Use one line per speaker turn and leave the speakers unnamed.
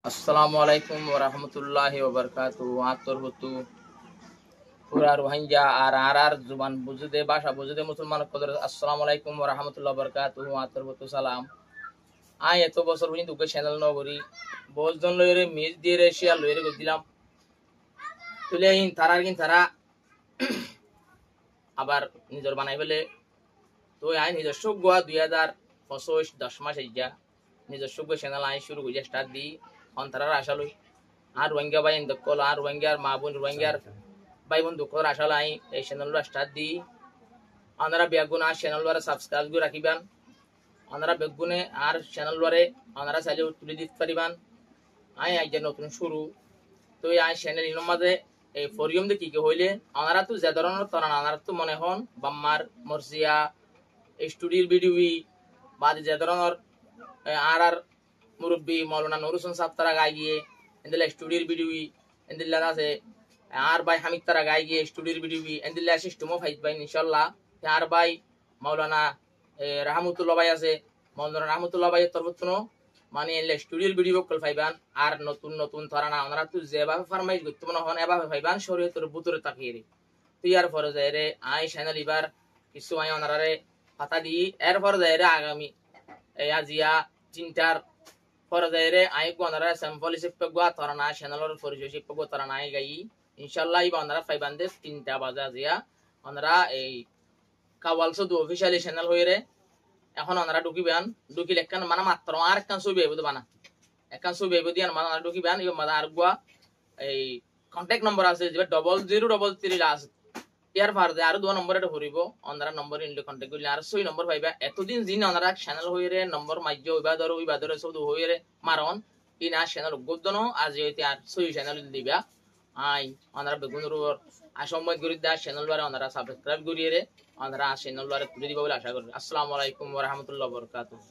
আসসালামু আলাইকুম ওয়া রাহমাতুল্লাহি ওয়া বারাকাতুহু। আতর হতু পুরা রোহিঙ্গা আর জুবান বুঝুদে ভাষা বুঝুদে মুসলমান কদর আসসালামু আলাইকুম ওয়া রাহমাতুল্লাহি ওয়া বারাকাতুহু। আতর হতু সালাম। এত বছর পর্যন্ত ওকে চ্যানেল নগরি বলজন লইরে মিস দিয়ে রেশিয়া লইরে গদিলাম তুলে তারা আবার নিজর বানাই ফেলে তো নিজস্ব গোয়া 2025 10 মাস আইয়া নিজস্ব চ্যানেল শুরু করে স্টার্ট দি অন্তরার আশা লই আর রোহিঙ্গা ভাই দকল আর রোহিঙ্গার মা বোন রোহিঙ্গার ভাই বোন দুঃখর আশা লাই এই চ্যানেল স্টার্ট দি আপনারা বেগুন আর চ্যানেল সাবস্ক্রাইব করে রাখিবেন আপনারা বেগুনে আর চ্যানেল আপনারা চাইলে তুলে দিতে পারিবেন আজ নতুন শুরু তো এই চ্যানেল ইনোর মাঝে এই ফরিয়ম দেখি কি হইলে আপনারা তো যে ধরনের তরান আপনারা তো মনে হন বাম্মার মর্জিয়া স্টুডিওর ভিডিওই বা যে ধরনের আর মুরব্বী মৌলানা নুর হোসেন সাহেব তারা গাই গিয়ে এদিলে স্টুডিওর ভিডিওই এদিল্লা আছে আর ভাই হামিদ তারা গাই গিয়ে স্টুডিওর ভিডিওই এদিল্লা সিস্টেমও ফাইজ ভাই ইনশাল্লাহ আর ভাই মৌলানা রাহমাতুল্লাহ ভাই আছে মৌলানা রাহমাতুল্লাহ ভাইয়ের তরফ মানে এলে স্টুডিওর ভিডিও কল ফাইবান আর নতুন নতুন ধরানা ওনারা তো যেভাবে ফার্মাইজ করতে মনে হন এভাবে ফাইবান শরীয়তের বুতরে তাকিয়ে রে তুই আর ফরে যায় রে চ্যানেল এবার কিছু ওনারারে পাতা দি এর ফরে যায় রে আগামী আজিয়া চিন্তার ফরে যায় রে ওনারা স্যাম্পল হিসেবে গোয়া ধরানা চ্যানেলের পরিচয় হিসেবে ধরানা গাই ইনশাল্লাহ ওনারা ফাইবান দে 3টা বাজে আজিয়া ওনারা এই কাওয়ালসো দু অফিসিয়ালি চ্যানেল হয়ে রে এখন ওনারা ঢুকিবেন ঢুকিলে একখান মানে মাত্র আর একখান ছবি আইব বানা একখান ছবি আইব দিয়ে মানে ঢুকিবেন মানে আর গুয়া এই কন্ট্যাক্ট নম্বর আছে যে 0033 লাস্ট ইয়ার ফার আর 2 নম্বর এটা ভরিব ওনারা নম্বর ইনলে কন্ট্যাক্ট করলে আর 6 নম্বর পাইবা এতদিন জিন ওনারা চ্যানেল হয়ে রে নম্বর মাইজ ওইবা ধরে সব হয়ে রে মারন ইন আর চ্যানেল গোদন আজ হইতে আর 6 চ্যানেল দিবা ওনারা বেগুনের আসময় করি দা চ্যানেল ওনারা সাবস্ক্রাইব করিয়ে রে ওনারা চ্যানেল তুলে দিবা বলে আশা করি। আসসালামু আলাইকুম ওয়া রাহমাতুল্লাহি ওয়া বারাকাতুহু।